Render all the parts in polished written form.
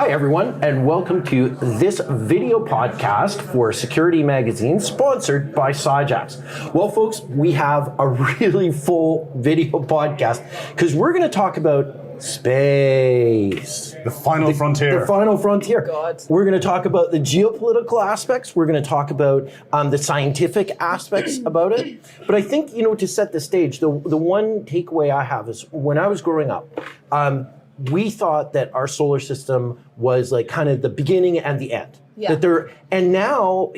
everyone, and welcome to this video podcast for Security Magazine, sponsored by Syjax. Well, folks, we have a really full video podcast because we're going to talk about space. The final frontier. The final frontier. God. We're going to talk about the geopolitical aspects. We're going to talk about the scientific aspects about it. But I think, to set the stage, the one takeaway I have is when I was growing up, we thought that our solar system was like kind of the beginning and the end. Yeah. And now,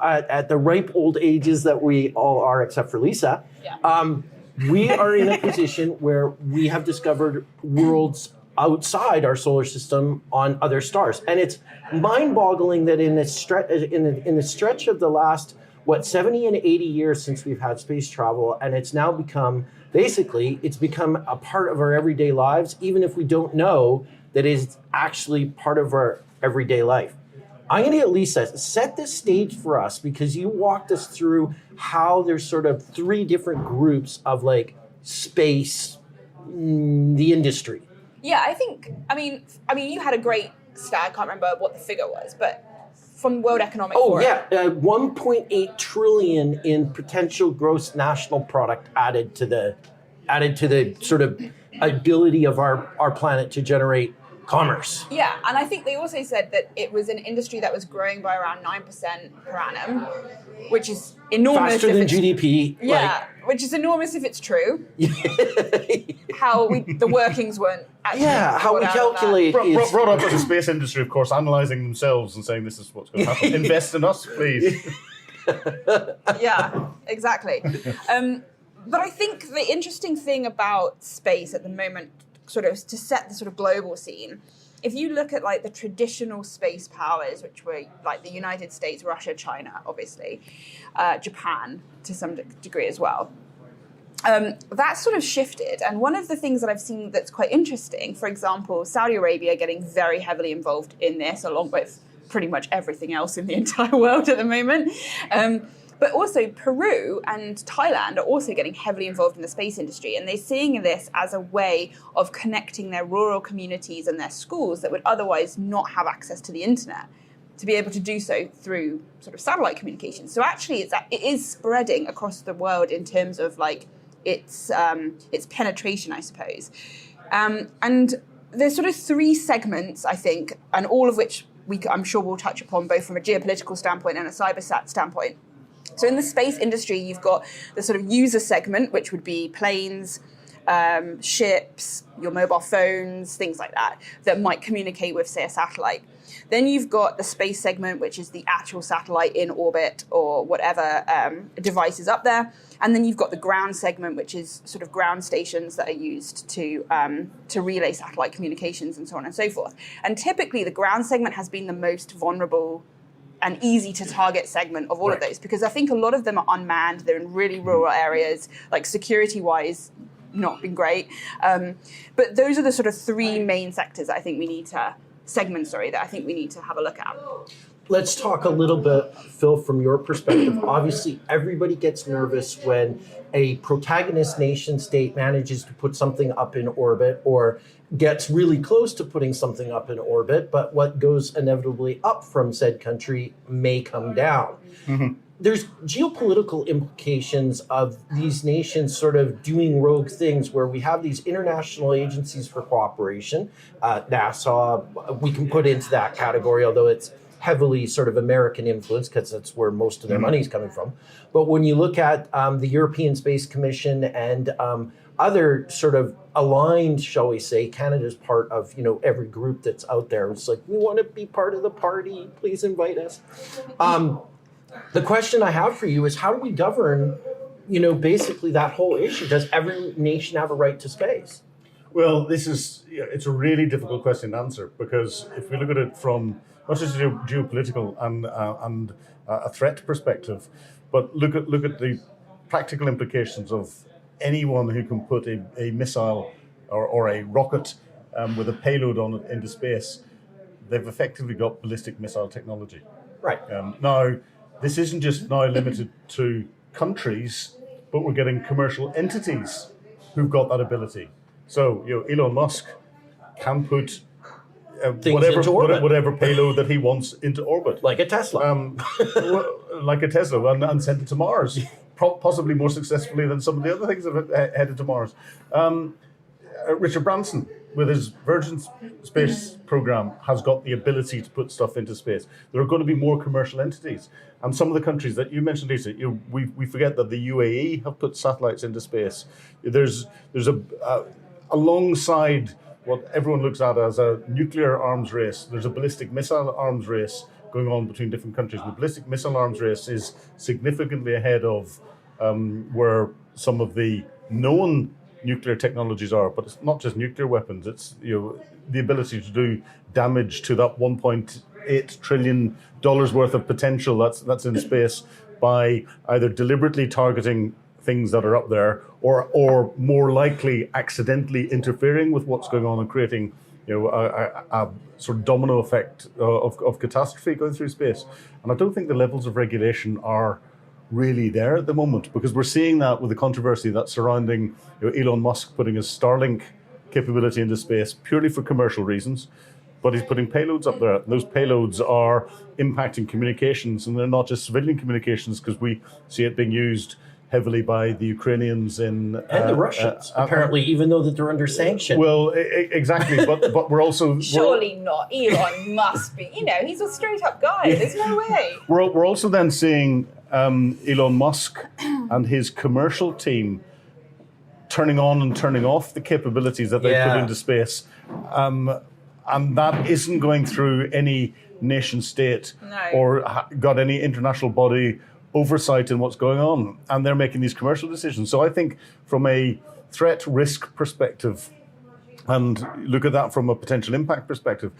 at the ripe old ages that we all are, except for Lisa, we are in a position where we have discovered worlds outside our solar system on other stars. And it's mind-boggling that in the stretch of the last, 70 and 80 years since we've had space travel, and it's now become a part of our everyday lives, even if we don't know that it's actually part of our everyday life. I'm going to get Lisa, set the stage for us, because you walked us through how there's sort of three different groups of like space, the industry. Yeah, I mean, you had a great stat. I can't remember what the figure was, but from World Economic Forum. 1.8 trillion in potential gross national product added to the sort of ability of our planet to generate commerce. Yeah, and I think they also said that it was an industry that was growing by around 9% per annum, which is enormous. Faster than GDP. Yeah, which is enormous if it's true. The workings weren't actually. Yeah, how we calculate. Brought up by the space industry, of course, analysing themselves and saying this is what's going to happen. Invest in us, please. Yeah, exactly. But I think the interesting thing about space at the moment, sort of to set the sort of global scene, if you look at like the traditional space powers, which were like the United States, Russia, China, obviously, Japan to some degree as well, that sort of shifted. And one of the things that I've seen that's quite interesting, for example, Saudi Arabia getting very heavily involved in this, along with pretty much everything else in the entire world at the moment. But also Peru and Thailand are also getting heavily involved in the space industry, and they're seeing this as a way of connecting their rural communities and their schools that would otherwise not have access to the internet, to be able to do so through sort of satellite communications. So actually it is spreading across the world in terms of like its penetration, I suppose. And there's sort of three segments, I think, and all of which I'm sure we'll touch upon both from a geopolitical standpoint and a cybersat standpoint. So in the space industry, you've got the sort of user segment, which would be planes, ships, your mobile phones, things like that might communicate with, say, a satellite. Then you've got the space segment, which is the actual satellite in orbit or whatever device is up there. And then you've got the ground segment, which is sort of ground stations that are used to relay satellite communications and so on and so forth. And typically the ground segment has been the most vulnerable and easy to target segment of all of those, because I think a lot of them are unmanned. They're in really rural areas, like security-wise, not been great. But those are the sort of three main sectors that I think we need to have a look at. Let's talk a little bit, Phil, from your perspective. Obviously, everybody gets nervous when a protagonist nation state manages to put something up in orbit or gets really close to putting something up in orbit, but what goes inevitably up from said country may come down. Mm-hmm. There's geopolitical implications of these nations sort of doing rogue things where we have these international agencies for cooperation. NASA, we can put into that category, although it's heavily sort of American influence because that's where most of their money is coming from. But when you look at the European Space Commission and other sort of aligned, shall we say, Canada's part of, every group that's out there. It's like, we want to be part of the party. Please invite us. The question I have for you is, how do we govern, basically that whole issue? Does every nation have a right to space? Well, it's a really difficult question to answer, because if we look at it from not just a geopolitical and a threat perspective, but look at the practical implications of anyone who can put a missile or a rocket with a payload on it into space. They've effectively got ballistic missile technology. Right. Now, this isn't just now limited to countries, but we're getting commercial entities who've got that ability. So, Elon Musk can put Things into orbit. whatever payload that he wants into orbit. Like a Tesla. Like a Tesla, and send it to Mars, possibly more successfully than some of the other things that have headed to Mars. Richard Branson, with his Virgin Space program, has got the ability to put stuff into space. There are going to be more commercial entities, and some of the countries that you mentioned, Lisa, we forget that the UAE have put satellites into space. There's alongside what everyone looks at as a nuclear arms race, there's a ballistic missile arms race going on between different countries. The ballistic missile arms race is significantly ahead of where some of the known nuclear technologies are, but it's not just nuclear weapons. It's the ability to do damage to that $1.8 trillion worth of potential that's in space by either deliberately targeting things that are up there, or more likely accidentally interfering with what's going on and creating a sort of domino effect of catastrophe going through space. And I don't think the levels of regulation are really there at the moment, because we're seeing that with the controversy that's surrounding Elon Musk putting his Starlink capability into space purely for commercial reasons, but he's putting payloads up there. And those payloads are impacting communications, and they're not just civilian communications, because we see it being used heavily by the Ukrainians and the Russians, apparently, even though that they're under sanction. Well, exactly, but we're also surely not. Elon must be. He's a straight up guy. There's no way. We're also then seeing Elon Musk and his commercial team turning on and turning off the capabilities that they put into space, and that isn't going through any nation state or got any international body oversight in what's going on, and they're making these commercial decisions. So I think from a threat risk perspective, and look at that from a potential impact perspective,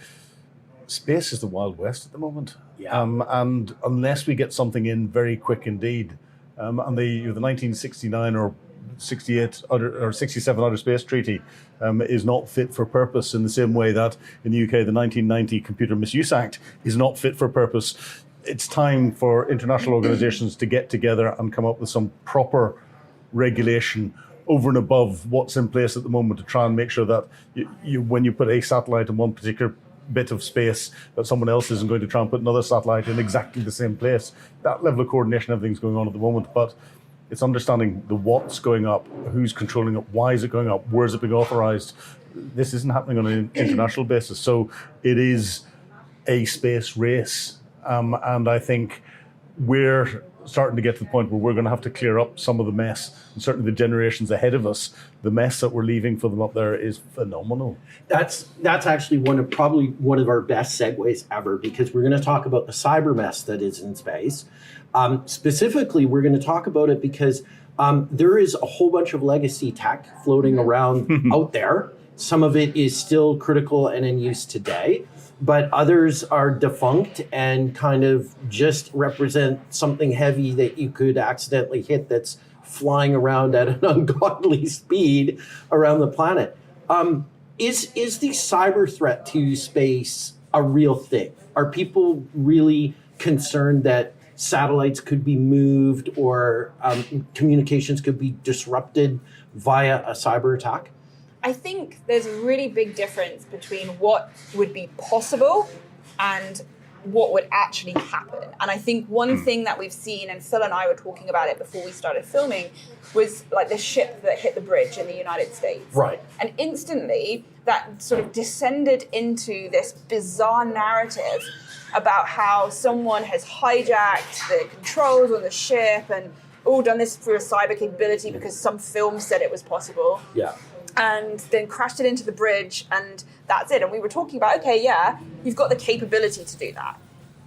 space is the Wild West at the moment. And unless we get something in very quick indeed, and the 1969 or 68 or 67 Outer Space Treaty is not fit for purpose, in the same way that in the UK the 1990 Computer Misuse Act is not fit for purpose. It's time for international organizations to get together and come up with some proper regulation over and above what's in place at the moment, to try and make sure that when you put a satellite in one particular bit of space, that someone else isn't going to try and put another satellite in exactly the same place. That level of coordination, everything's going on at the moment, but it's understanding the what's going up, who's controlling it, why is it going up, where is it being authorized. This isn't happening on an international basis, so it is a space race. And I think we're starting to get to the point where we're going to have to clear up some of the mess. And certainly the generations ahead of us, the mess that we're leaving for them up there is phenomenal. That's actually probably one of our best segues ever, because we're going to talk about the cyber mess that is in space. Specifically, we're going to talk about it because there is a whole bunch of legacy tech floating around out there. Some of it is still critical and in use today, but others are defunct and kind of just represent something heavy that you could accidentally hit that's flying around at an ungodly speed around the planet. Is the cyber threat to space a real thing? Are people really concerned that satellites could be moved or communications could be disrupted via a cyber attack? I think there's a really big difference between what would be possible and what would actually happen. And I think one thing that we've seen, and Phil and I were talking about it before we started filming, was like the ship that hit the bridge in the United States. Right. And instantly that sort of descended into this bizarre narrative about how someone has hijacked the controls on the ship and all done this through a cyber capability because some film said it was possible. Yeah. And then crashed it into the bridge, and that's it. And we were talking about, okay, yeah, you've got the capability to do that.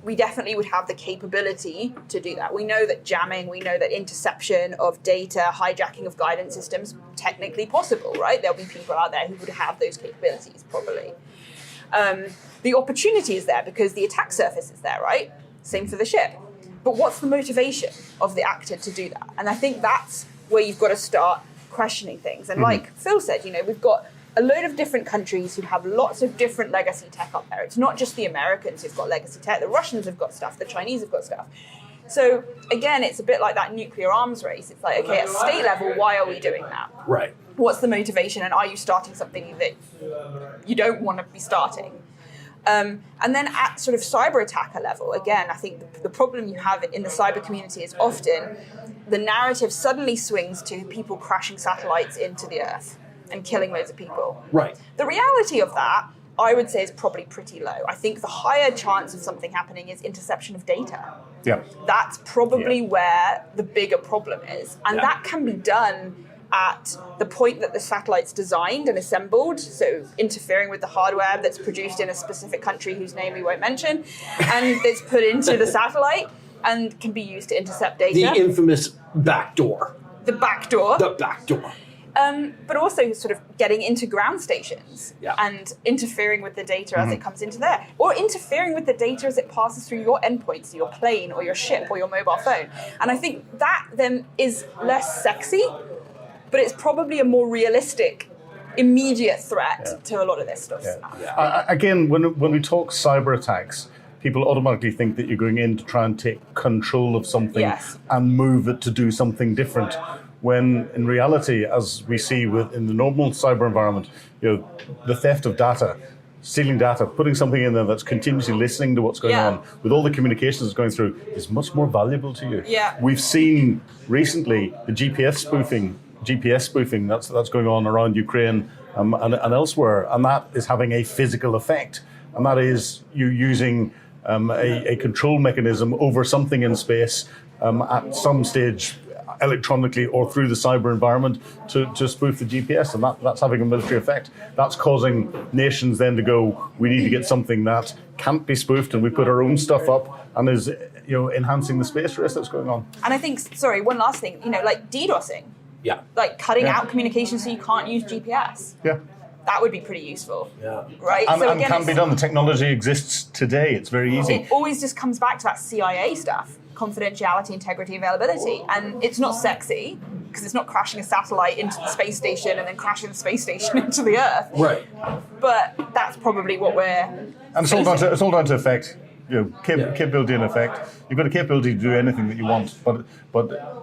We definitely would have the capability to do that. We know that jamming, we know that interception of data, hijacking of guidance systems, technically possible, right? There'll be people out there who would have those capabilities, probably. The opportunity is there because the attack surface is there, right? Same for the ship. But what's the motivation of the actor to do that? And I think that's where you've got to start questioning things. And like Phil said, we've got a load of different countries who have lots of different legacy tech up there. It's not just the Americans who've got legacy tech. The Russians have got stuff. The Chinese have got stuff. So again, it's a bit like that nuclear arms race. It's like, okay, at state level, why are we doing that? Right. What's the motivation? And are you starting something that you don't want to be starting? And then at sort of cyber attacker level, again, I think the problem you have in the cyber community is often the narrative suddenly swings to people crashing satellites into the Earth and killing loads of people. Right. The reality of that, I would say, is probably pretty low. I think the higher chance of something happening is interception of data. Yeah. That's probably where the bigger problem is. And that can be done at the point that the satellite's designed and assembled, so interfering with the hardware that's produced in a specific country whose name we won't mention, and it's put into the satellite and can be used to intercept data. The infamous backdoor. The backdoor. The backdoor. But also sort of getting into ground stations and interfering with the data as it comes into there, or interfering with the data as it passes through your endpoints, your plane or your ship or your mobile phone. And I think that then is less sexy, but it's probably a more realistic, immediate threat to a lot of this stuff. Again, when we talk cyber attacks, people automatically think that you're going in to try and take control of something and move it to do something different. When in reality, as we see in the normal cyber environment, the theft of data, stealing data, putting something in there that's continuously listening to what's going on with all the communications that's going through is much more valuable to you. Yeah. We've seen recently the GPS spoofing that's going on around Ukraine and elsewhere, and that is having a physical effect, and that is you using a control mechanism over something in space at some stage electronically or through the cyber environment to spoof the GPS, and that's having a military effect. That's causing nations then to go, we need to get something that can't be spoofed, and we put our own stuff up and is enhancing the space race that's going on. And I think, one last thing, like DDoSing. Yeah. Like cutting out communication so you can't use GPS. Yeah. That would be pretty useful. Yeah. Right? And, so and again, can be done. The technology exists today. It's very easy. It always just comes back to that CIA stuff. Confidentiality, integrity, availability. And it's not sexy because it's not crashing a satellite into the space station and then crashing the space station into the Earth. Right. But that's probably what we're And it's all down to effect. Capability and effect. You've got a capability to do anything that you want, but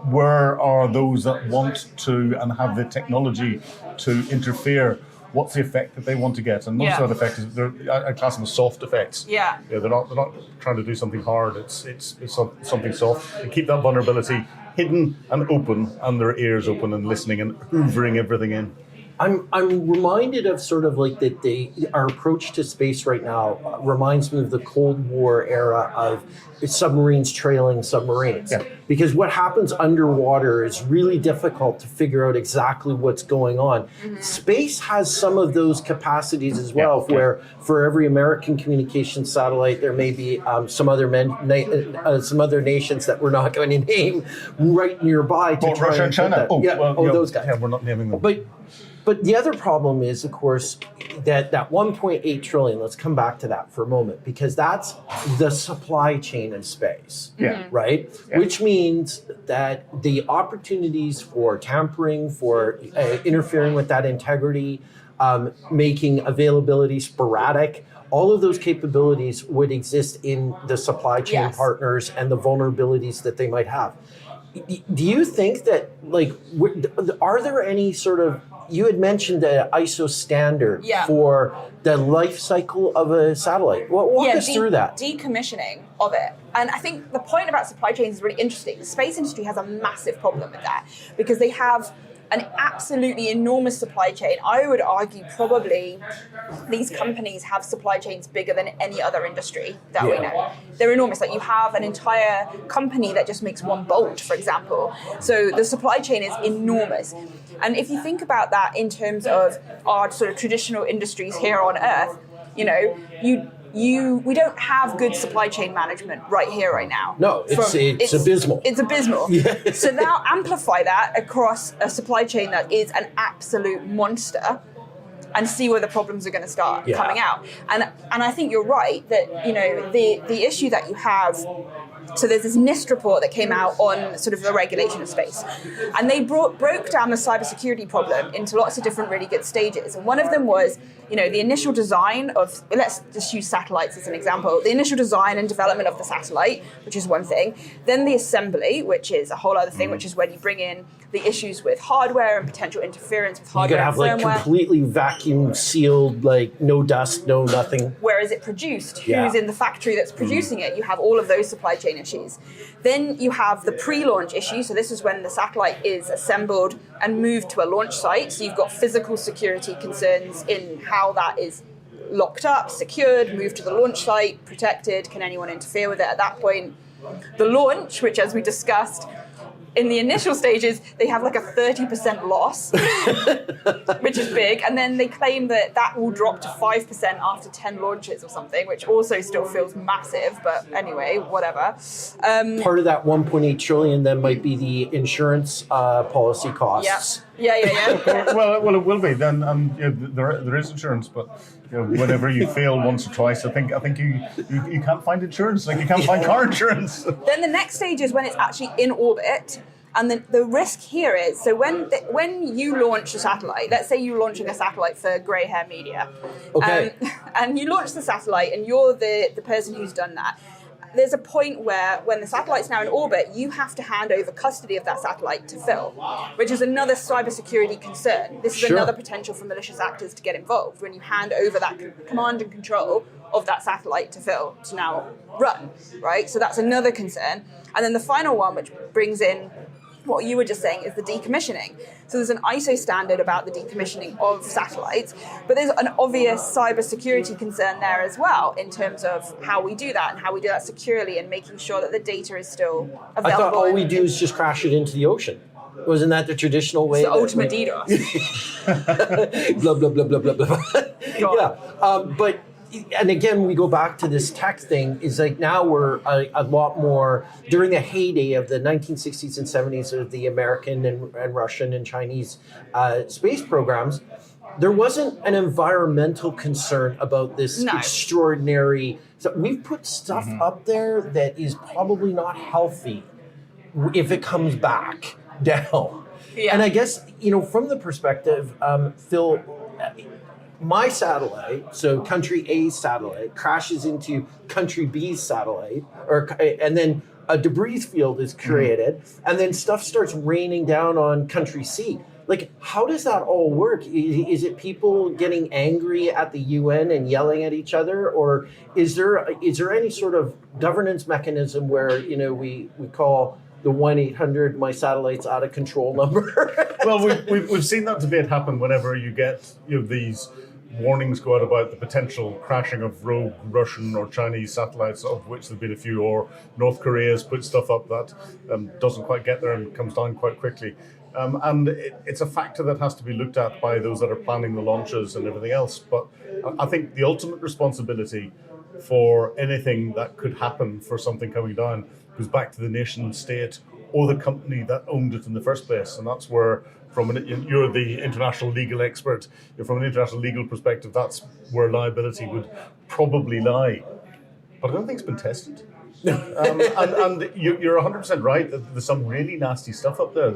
where are those that want to and have the technology to interfere? What's the effect that they want to get? And most of that effect is I class them as soft effects. Yeah. They're not trying to do something hard. It's something soft. They keep that vulnerability hidden and open, and their ears open and listening and hoovering everything in. I'm reminded of sort of like our approach to space right now reminds me of the Cold War era of submarines trailing submarines. Yeah. Because what happens underwater is really difficult to figure out exactly what's going on. Mm-hmm. Space has some of those capacities as well, where for every American communications satellite, there may be some other nations that we're not going to name right nearby. Russia and China. Those guys. Yeah, we're not naming them. But the other problem is, of course, that 1.8 trillion, let's come back to that for a moment, because that's the supply chain of space, right? Yeah. Which means that the opportunities for tampering, for interfering with that integrity, making availability sporadic, all of those capabilities would exist in the supply chain partners and the vulnerabilities that they might have. Do you think that, are there any sort of, you had mentioned the ISO standard for the life cycle of a satellite. Walk us through that. Decommissioning of it. And I think the point about supply chains is really interesting. The space industry has a massive problem with that because they have an absolutely enormous supply chain. I would argue probably these companies have supply chains bigger than any other industry that we know. They're enormous. Like you have an entire company that just makes one bolt, for example. So the supply chain is enormous. And if you think about that in terms of our sort of traditional industries here on Earth, we don't have good supply chain management right here, right now. No, it's abysmal. It's abysmal. So now amplify that across a supply chain that is an absolute monster and see where the problems are going to start coming out. And I think you're right that, the issue that you have So there's this NIST report that came out on sort of the regulation of space. And they broke down the cybersecurity problem into lots of different really good stages. And one of them was, the initial design of, let's just use satellites as an example, the initial design and development of the satellite, which is one thing. Then the assembly, which is a whole other thing, which is when you bring in the issues with hardware and potential interference with hardware and have firmware. Completely vacuum sealed, no dust, no nothing. Where is it produced? Yeah. Who's in the factory that's producing it? You have all of those supply chain issues. Then you have the pre-launch issue. So this is when the satellite is assembled and moved to a launch site. So you've got physical security concerns in how that is locked up, secured, moved to the launch site, protected. Can anyone interfere with it at that point? The launch, which as we discussed, in the initial stages, they have a 30% loss, which is big. And then they claim that will drop to 5% after 10 launches or something, which also still feels massive. But anyway, whatever. Part of that 1.8 trillion then might be the insurance policy costs. Yeah. Well, it will be then, and there is insurance, but whenever you fail once or twice, I think you can't find insurance, you can't find car insurance. Then the next stage is when it's actually in orbit, and the risk here is when you launch a satellite. Let's say you're launching a satellite for Grey Hair Media, okay, and you launch the satellite, and you're the person who's done that. There's a point where, when the satellite's now in orbit, you have to hand over custody of that satellite to Phil, which is another cybersecurity concern. This is another potential for malicious actors to get involved when you hand over that command and control of that satellite to Phil to now run, right? So that's another concern. And then the final one, which brings in what you were just saying, is the decommissioning. So there's an ISO standard about the decommissioning of satellites, but there's an obvious cybersecurity concern there as well in terms of how we do that and how we do that securely and making sure that the data is still available. I thought all we do is just crash it into the ocean. Wasn't that the traditional way? It's the ultimate DDoS. Blah, blah, blah, blah, blah, blah. But and again, we go back to this tech thing, is now we're a lot more, during the heyday of the 1960s and 70s of the American and Russian and Chinese space programs, there wasn't an environmental concern about this extraordinary. So we've put stuff up there that is probably not healthy if it comes back down. Yeah. And I guess, from the perspective, Phil, my satellite, so country A's satellite, crashes into country B's satellite, and then a debris field is created, and then stuff starts raining down on country C. How does that all work? Is it people getting angry at the UN and yelling at each other, or is there any sort of governance mechanism where we call the 1-800 my satellite's out of control number? Well, we've seen that debate happen whenever you get these warnings go out about the potential crashing of rogue Russian or Chinese satellites, of which there've been a few, or North Korea's put stuff up that doesn't quite get there and comes down quite quickly. And it's a factor that has to be looked at by those that are planning the launches and everything else. But I think the ultimate responsibility for anything that could happen for something coming down goes back to the nation state or the company that owned it in the first place. And that's where, you're the international legal expert, from an international legal perspective, that's where liability would probably lie. But I don't think it's been tested. And you're 100% right that there's some really nasty stuff up there.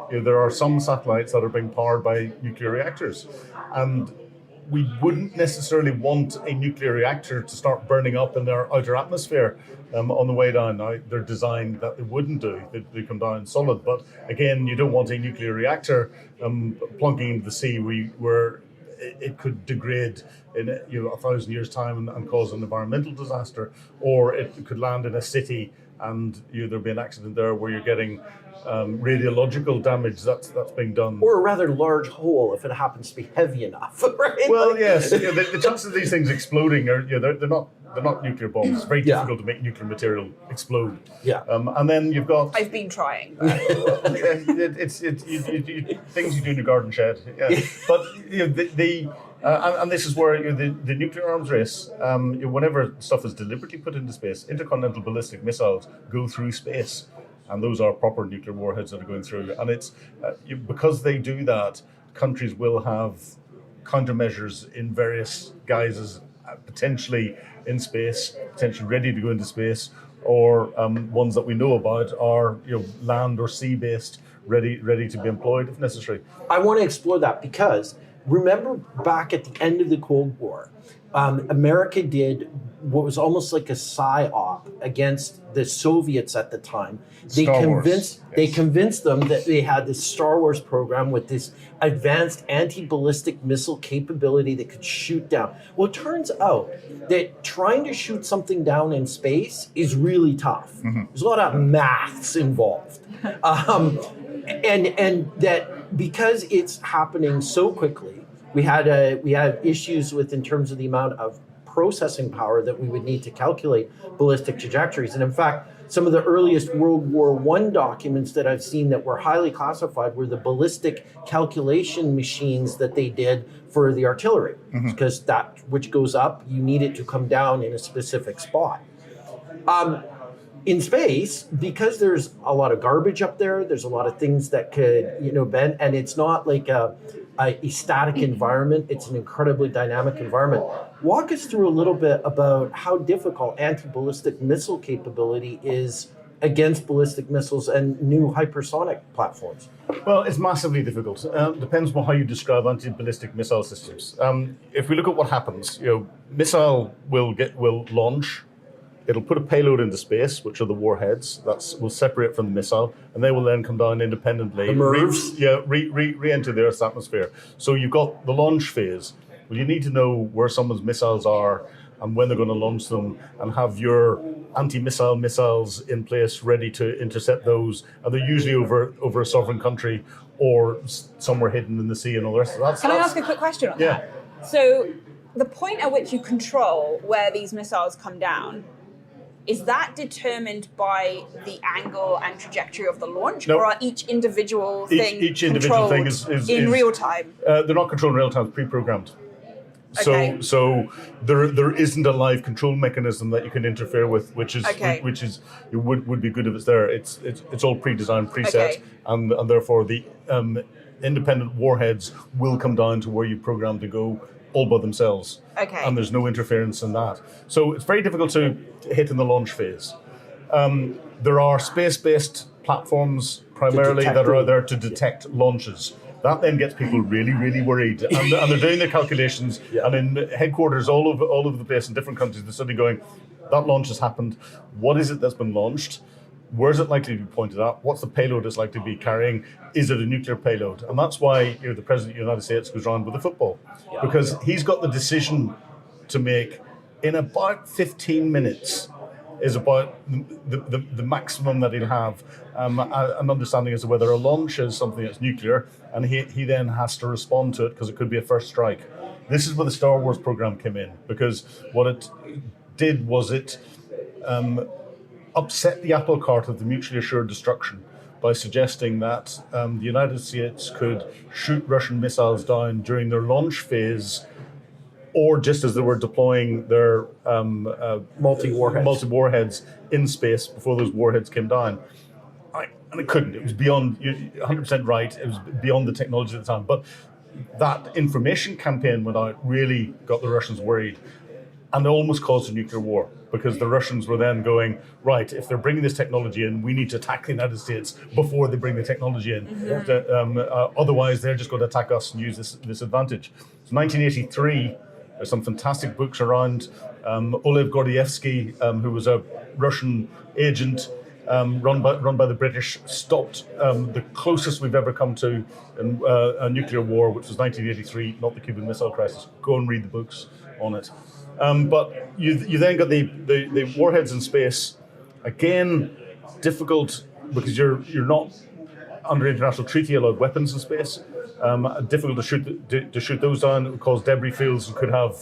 There are some satellites that are being powered by nuclear reactors, and we wouldn't necessarily want a nuclear reactor to start burning up in their outer atmosphere on the way down. Now, they're designed that they wouldn't do. They come down solid. But again, you don't want a nuclear reactor plunking into the sea where it could degrade in 1,000 years' time and cause an environmental disaster, or it could land in a city and there'll be an accident there where you're getting radiological damage that's being done. Or a rather large hole if it happens to be heavy enough, right? Well, yes, the chances of these things exploding are they're not nuclear bombs. It's very difficult to make nuclear material explode. Yeah. And then you've got. I've been trying. It's things you do in your garden shed. Yeah. But and this is where the nuclear arms race. Whenever stuff is deliberately put into space, intercontinental ballistic missiles go through space, and those are proper nuclear warheads that are going through. And it's because they do that, countries will have countermeasures in various guises, potentially in space, potentially ready to go into space, or ones that we know about are land or sea based, ready to be employed if necessary. I want to explore that because remember back at the end of the Cold War, America did what was almost like a psyop against the Soviets at the time. They convinced them that they had this Star Wars program with this advanced anti-ballistic missile capability that could shoot down. Well, it turns out that trying to shoot something down in space is really tough. Mm-hmm. There's a lot of maths involved. And that because it's happening so quickly, we had issues with in terms of the amount of processing power that we would need to calculate ballistic trajectories. And in fact, some of the earliest World War I documents that I've seen that were highly classified were the ballistic calculation machines that they did for the artillery, because that which goes up, you need it to come down in a specific spot. In space, because there's a lot of garbage up there, there's a lot of things that could, bend, and it's not like a static environment, it's an incredibly dynamic environment. Walk us through a little bit about how difficult anti-ballistic missile capability is against ballistic missiles and new hypersonic platforms. Well, it's massively difficult. Depends on how you describe anti-ballistic missile systems. If we look at what happens, missile will launch. It'll put a payload into space, which are the warheads. Will separate from the missile, and they will then come down independently. Re-enter the Earth's atmosphere. So you've got the launch phase. Well, you need to know where someone's missiles are and when they're going to launch them, and have your anti-missile missiles in place ready to intercept those. And they're usually over a sovereign country or somewhere hidden in the sea and all the rest of that. Can I ask a quick question on that? So the point at which you control where these missiles come down, is that determined by the angle and trajectory of the launch, or are each individual thing each individual thing is in real time? They're not controlled in real time; it's pre-programmed. Okay. So there isn't a live control mechanism that you can interfere with, which would be good if it's there. It's all pre-designed, preset, and therefore the independent warheads will come down to where you program to go all by themselves. Okay. And there's no interference in that. So it's very difficult to hit in the launch phase. There are space-based platforms primarily that are out there to detect launches. That then gets people really, really worried. And they're doing their calculations. And in headquarters all over the place in different countries, they're suddenly going, that launch has happened. What is it that's been launched? Where is it likely to be pointed at? What's the payload it's likely to be carrying? Is it a nuclear payload? And that's why the President of the United States goes around with a football. Because he's got the decision to make in about 15 minutes is about the maximum that he'll have, an understanding as to whether a launch is something that's nuclear, and he then has to respond to it because it could be a first strike. This is where the Star Wars program came in, because what it did was it upset the apple cart of the mutually assured destruction by suggesting that the United States could shoot Russian missiles down during their launch phase, or just as they were deploying their multi-warheads in space before those warheads came down. And it couldn't. It was beyond, you're 100% right, it was beyond the technology at the time. But that information campaign went out, really got the Russians worried. And it almost caused a nuclear war, because the Russians were then going, right, if they're bringing this technology in, we need to attack the United States before they bring the technology in. Otherwise, they're just going to attack us and use this advantage. So 1983, there's some fantastic books around. Oleg Gordievsky, who was a Russian agent run by the British, stopped the closest we've ever come to a nuclear war, which was 1983, not the Cuban Missile Crisis. Go and read the books on it. But you then got the warheads in space. Again, difficult because you're not under international treaty allowed weapons in space. Difficult to shoot those down. It would cause debris fields and could have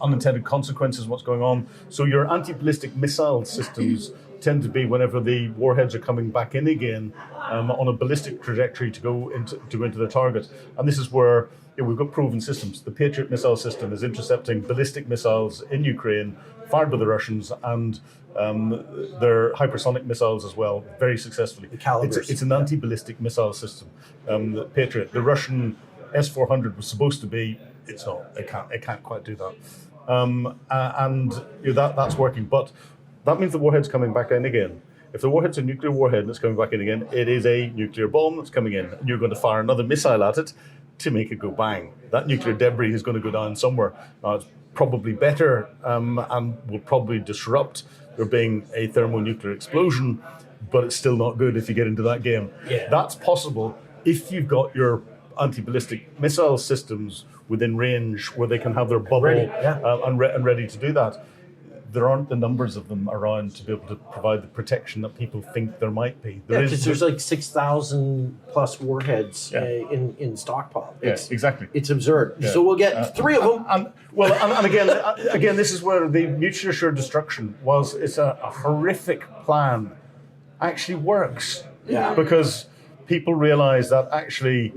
unintended consequences of what's going on. So your anti-ballistic missile systems tend to be whenever the warheads are coming back in again on a ballistic trajectory to go into their target. And this is where we've got proven systems. The Patriot missile system is intercepting ballistic missiles in Ukraine, fired by the Russians, and their hypersonic missiles as well, very successfully. It's an anti-ballistic missile system. The Patriot, the Russian S-400 was supposed to be. It's not. It can't quite do that. And that's working. But that means the warhead's coming back in again. If the warhead's a nuclear warhead and it's coming back in again, it is a nuclear bomb that's coming in. And you're going to fire another missile at it to make it go bang. That nuclear debris is going to go down somewhere. It's probably better and will probably disrupt there being a thermonuclear explosion, but it's still not good if you get into that game. Yeah. That's possible if you've got your anti-ballistic missile systems within range where they can have their bubble Ready, yeah. and ready to do that. There aren't the numbers of them around to be able to provide the protection that people think there might be. Because there's like 6,000 plus warheads in stockpile. Exactly. It's absurd. Yeah. So we'll get 3 of them. And again, this is where the mutually assured destruction it's a horrific plan, actually works. Yeah. Because people realise that actually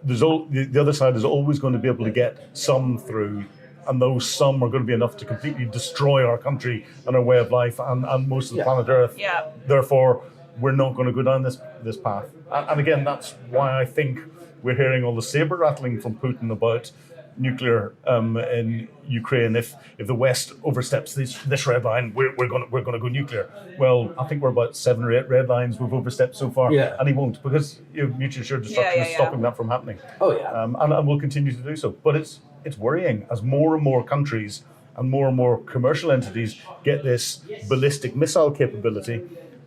the other side is always going to be able to get some through, and those some are going to be enough to completely destroy our country and our way of life and most of the planet Earth. Yeah. Therefore, we're not going to go down this path. And again, that's why I think we're hearing all the saber rattling from Putin about nuclear in Ukraine. If the West oversteps this red line, we're going to go nuclear. Well, I think we're about 7 or 8 red lines we've overstepped so far, and he won't, because mutually assured destruction is stopping that from happening. Oh yeah, and we'll continue to do so. But it's worrying as more and more countries and more commercial entities get this ballistic missile capability,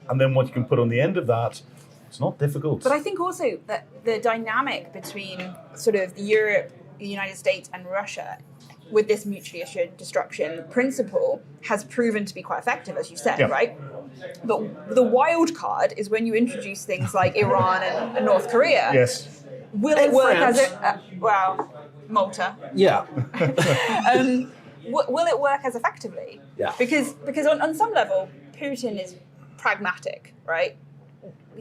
and then what you can put on the end of that. It's not difficult. But I think also that the dynamic between sort of Europe, the United States and Russia with this mutually assured destruction principle has proven to be quite effective, as you said, right? But the wild card is when you introduce things like Iran and North Korea. Yes. Will it work France. as Malta. Yeah. Will it work as effectively? Yeah. Because on some level, Putin is pragmatic, right?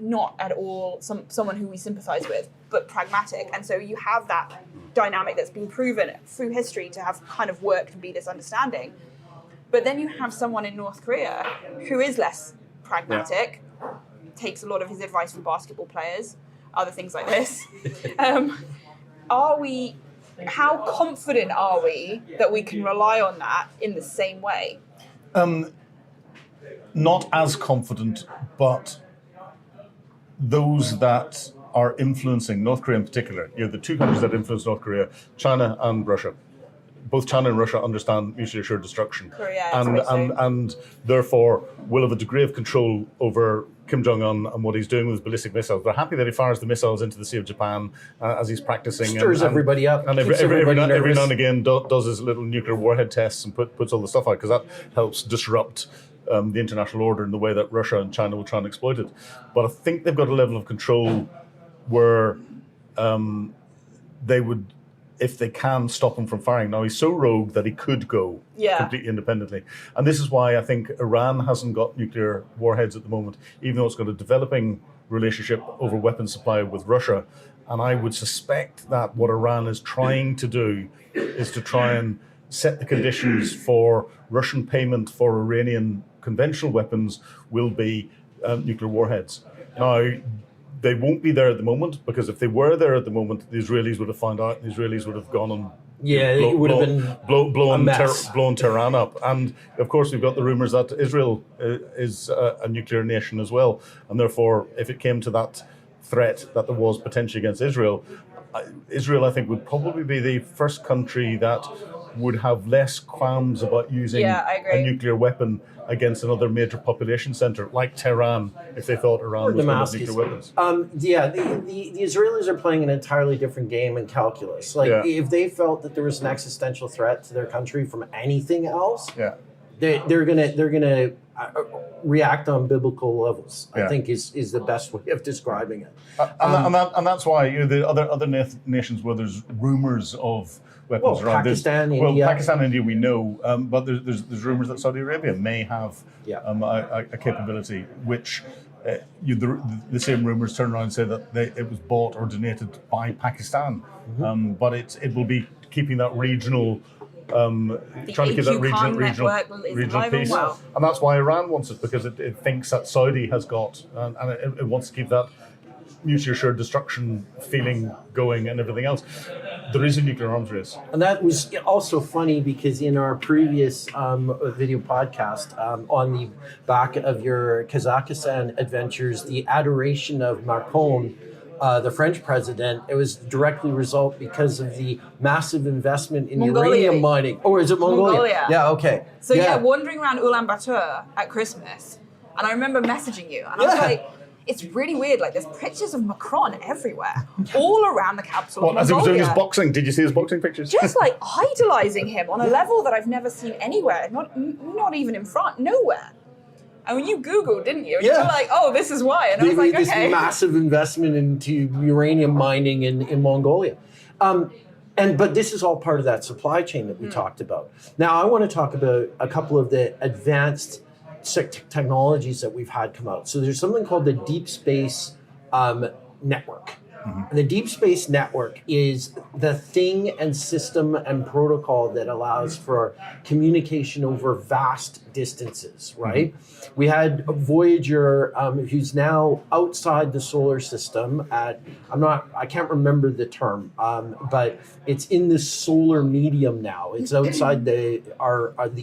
Not at all someone who we sympathize with, but pragmatic. And so you have that dynamic that's been proven through history to have kind of worked and be this understanding. But then you have someone in North Korea who is less pragmatic, takes a lot of his advice from basketball players, other things like this. How confident are we that we can rely on that in the same way? Not as confident, but those that are influencing North Korea in particular, the two countries that influence North Korea, China and Russia. Both China and Russia understand mutually assured destruction, and therefore will have a degree of control over Kim Jong-un and what he's doing with his ballistic missiles. They're happy that he fires the missiles into the Sea of Japan as he's practicing. Stirs everybody up. And every now and again does his little nuclear warhead tests and puts all the stuff out, because that helps disrupt the international order in the way that Russia and China will try and exploit it. But I think they've got a level of control where they would, if they can, stop him from firing. Now, he's so rogue that he could go completely independently. And this is why I think Iran hasn't got nuclear warheads at the moment, even though it's got a developing relationship over weapons supply with Russia. And I would suspect that what Iran is trying to do is to try and set the conditions for Russian payment for Iranian conventional weapons will be nuclear warheads. Now, they won't be there at the moment, because if they were there at the moment, the Israelis would have found out, and the Israelis would have gone and it would have been blown Tehran up. And of course, we've got the rumours that Israel is a nuclear nation as well, and therefore, if it came to that threat that there was potentially against Israel, I think would probably be the first country that would have less qualms about using a nuclear weapon against another major population centre like Tehran, if they thought Iran was going to have nuclear weapons. The Israelis are playing an entirely different game in calculus. If they felt that there was an existential threat to their country from anything else, they're gonna react on biblical levels. I think is the best way of describing it. And that's why the other nations where there's rumours of weapons around. Pakistan, India. Pakistan, India, we know, but there's rumours that Saudi Arabia may have a capability, which the same rumours turn around and say that it was bought or donated by Pakistan, but it will be keeping that regional. Trying to keep that regional peace, and that's why Iran wants it, because it thinks that Saudi has got, and it wants to keep that mutually assured destruction feeling going and everything else. There is a nuclear arms race. And that was also funny because in our previous video podcast on the back of your Kazakhstan adventures, the adoration of Macron, the French president, it was directly result because of the massive investment in uranium mining. Or is it Mongolia? Yeah, okay. So wandering around Ulaanbaatar at Christmas, and I remember messaging you, and I was like, it's really weird. Like, there's pictures of Macron everywhere, all around the capital of Mongolia. As he was doing his boxing, did you see his boxing pictures? Just like idolizing him on a level that I've never seen anywhere, not even in France, nowhere. And when you Googled, didn't you? And you were like, oh, this is why. And I was like, this okay. massive investment into uranium mining in Mongolia. But this is all part of that supply chain that we talked about. Now, I want to talk about a couple of the advanced technologies that we've had come out. So there's something called the Deep Space Network. And the Deep Space Network is the thing and system and protocol that allows for communication over vast distances, right? We had Voyager, who's now outside the solar system at, I can't remember the term, but it's in the solar medium now. It's outside the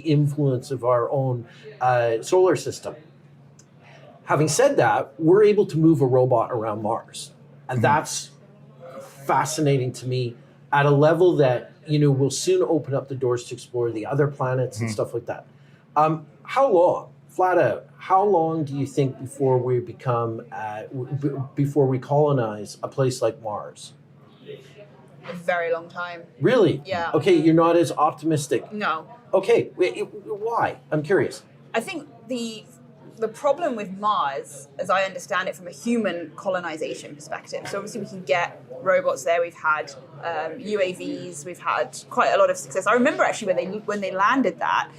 influence of our own solar system. Having said that, we're able to move a robot around Mars. And that's fascinating to me at a level that, will soon open up the doors to explore the other planets and stuff like that. How long, flat out, how long do you think before we before we colonize a place like Mars? A very long time. Really? Yeah. Okay, you're not as optimistic. No. Okay, why? I'm curious. I think the problem with Mars, as I understand it from a human colonization perspective, so obviously we can get robots there. We've had UAVs. We've had quite a lot of success. I remember actually when they landed that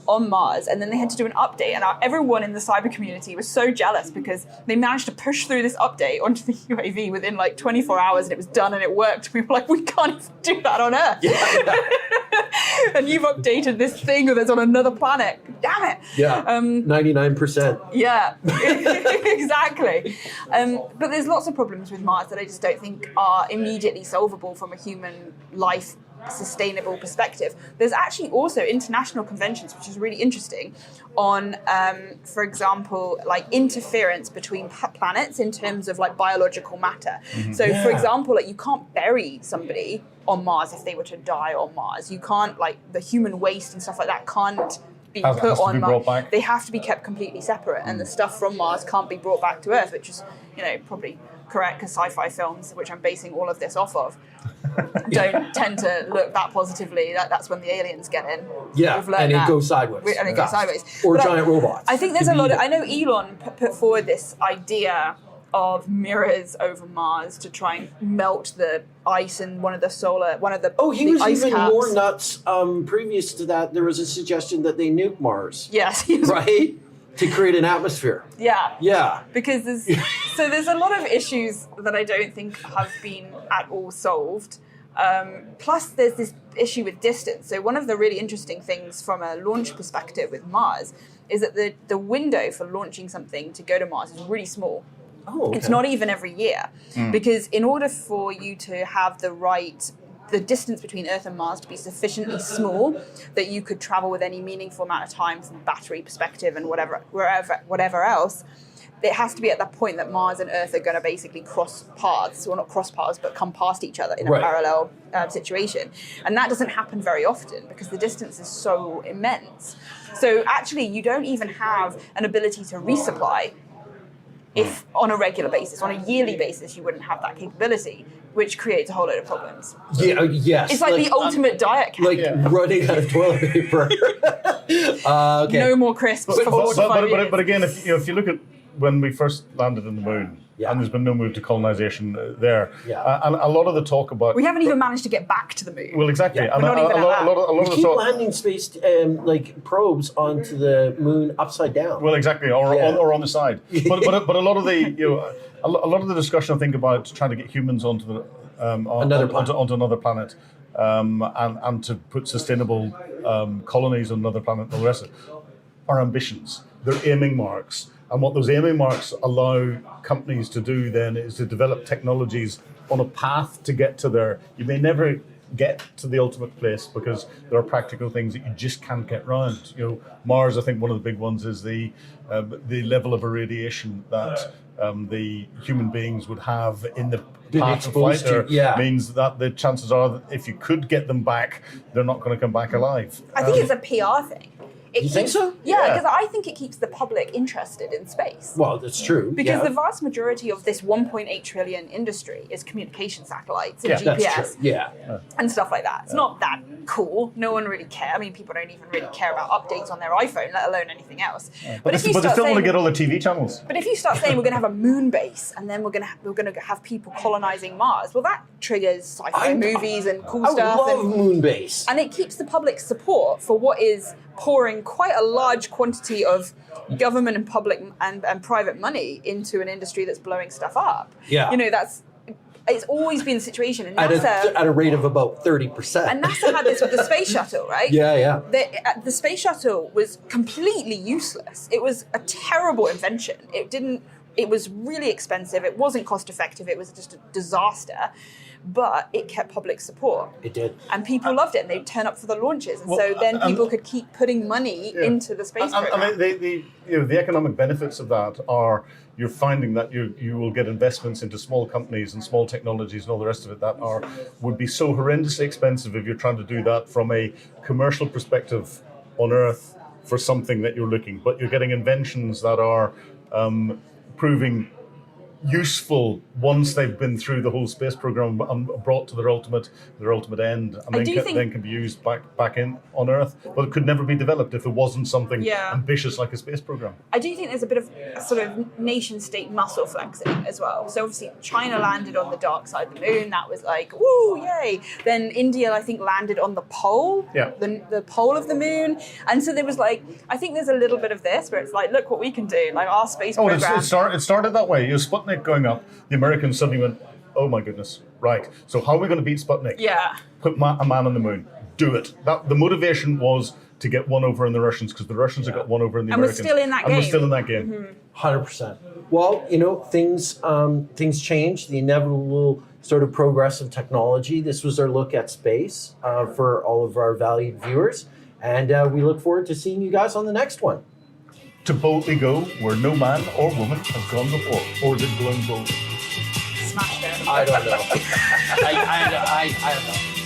on Mars, and then they had to do an update, and everyone in the cyber community was so jealous because they managed to push through this update onto the UAV within like 24 hours, and it was done and it worked. We were like, we can't even do that on Earth. Yeah. And you've updated this thing that's on another planet. Damn it. Yeah. 99%. Yeah, exactly. But there's lots of problems with Mars that I just don't think are immediately solvable from a human life sustainable perspective. There's actually also international conventions, which is really interesting, on, for example, like interference between planets in terms of like biological matter. So, for example, like you can't bury somebody on Mars if they were to die on Mars. You can't, like, the human waste and stuff like that can't be put on Mars. They have to be kept completely separate, and the stuff from Mars can't be brought back to Earth, which is, probably correct because sci-fi films, which I'm basing all of this off of, don't tend to look that positively. That's when the aliens get in. Yeah, and it goes sideways. And it goes sideways. Or giant robots. I think there's a lot of... I know Elon put forward this idea of mirrors over Mars to try and melt the ice in one of the he was ice even caps. more nuts. Previous to that, there was a suggestion that they nuke Mars. Yes. Right? To create an atmosphere. Yeah. Yeah. Because there's a lot of issues that I don't think have been at all solved. Plus, there's this issue with distance. So one of the really interesting things from a launch perspective with Mars is that the window for launching something to go to Mars is really small. Oh, okay. It's not even every year. Because in order for you to have the distance between Earth and Mars to be sufficiently small that you could travel with any meaningful amount of time from a battery perspective and whatever else, it has to be at that point that Mars and Earth are going to basically cross paths, well, not cross paths, but come past each other in a parallel situation. And that doesn't happen very often because the distance is so immense. So actually, you don't even have an ability to resupply if on a regular basis. On a yearly basis, you wouldn't have that capability, which creates a whole load of problems. Yeah, yes. It's like the ultimate diet cap. Like running out of toilet paper. Okay. No more crisps for 45 years. But again, if you look at when we first landed on the moon, and there's been no move to colonization there, and a lot of the talk about... We haven't even managed to get back to the moon. Well, exactly. Yeah, and a lot of the keep talk... landing space probes onto the moon upside down. Well, exactly, or on the side. But a lot of the a lot of the discussion, I think, about trying to get humans onto the onto another planet, and to put sustainable colonies on another planet and all the rest of it. are ambitions. They're aiming marks. And what those aiming marks allow companies to do then is to develop technologies on a path to get to there. You may never get to the ultimate place because there are practical things that you just can't get round. You know, Mars, I think one of the big ones is the level of irradiation that the human beings would have in the Being path of flight exposed to, there yeah. means that the chances are that if you could get them back, they're not going to come back alive. I think it's a PR thing. You think so? Yeah, Yeah. because I think it keeps the public interested in space. Well, that's true. Because yeah. the vast majority of this 1.8 trillion industry is communication satellites and Yeah, GPS That's true. Yeah. and stuff like that. It's not that cool. No one really cares. I mean, people don't even really care about updates on their iPhone, let alone anything else. But they still want to get all the TV channels. But if you start saying we're going to have a moon base and then we're going to have people colonizing Mars, well, that triggers sci-fi movies and cool I stuff. love Moonbase. And it keeps the public support for what is pouring quite a large quantity of government and public and private money into an industry that's blowing stuff up. Yeah. You know, it's always been the situation. And At NASA, a rate of about 30%. and NASA had this with the space shuttle, right? Yeah, yeah. The space shuttle was completely useless. It was a terrible invention. It was really expensive. It wasn't cost effective. It was just a disaster. But it kept public support. It did. And people loved it, and they'd turn up for the launches. And Well, so then and- people could keep putting money into the space program. And the economic benefits of that are you're finding that you will get investments into small companies and small technologies and all the rest of it that would be so horrendously expensive if you're trying to do that from a commercial perspective on Earth for something that you're looking. But you're getting inventions that are proving useful once they've been through the whole space program and brought to their ultimate end, and then can be used back in on Earth. But it could never be developed if there wasn't something ambitious like a space program. I do think there's a bit of sort of nation-state muscle flexing as well. So obviously China landed on the dark side of the moon. That was like, woo, yay. Then India, I think, landed on the pole, the pole of the moon. And so there was like, I think there's a little bit of this where it's like, look what we can do, like our space program. It started that way. Sputnik going up, the Americans suddenly went, oh my goodness, right. So how are we going to beat Sputnik? Yeah. Put a man on the moon. Do it. The motivation was to get one over on the Russians because the Russians had got one over on the Americans. And we're still in that game. And we're still in that game. 100%. Well, you know, things change. The inevitable sort of progress of technology. This was our look at space for all of our valued viewers. And we look forward to seeing you guys on the next one. To boldly go where no man or woman has gone before, or is it going bold? Smashed it. I don't know. I don't know.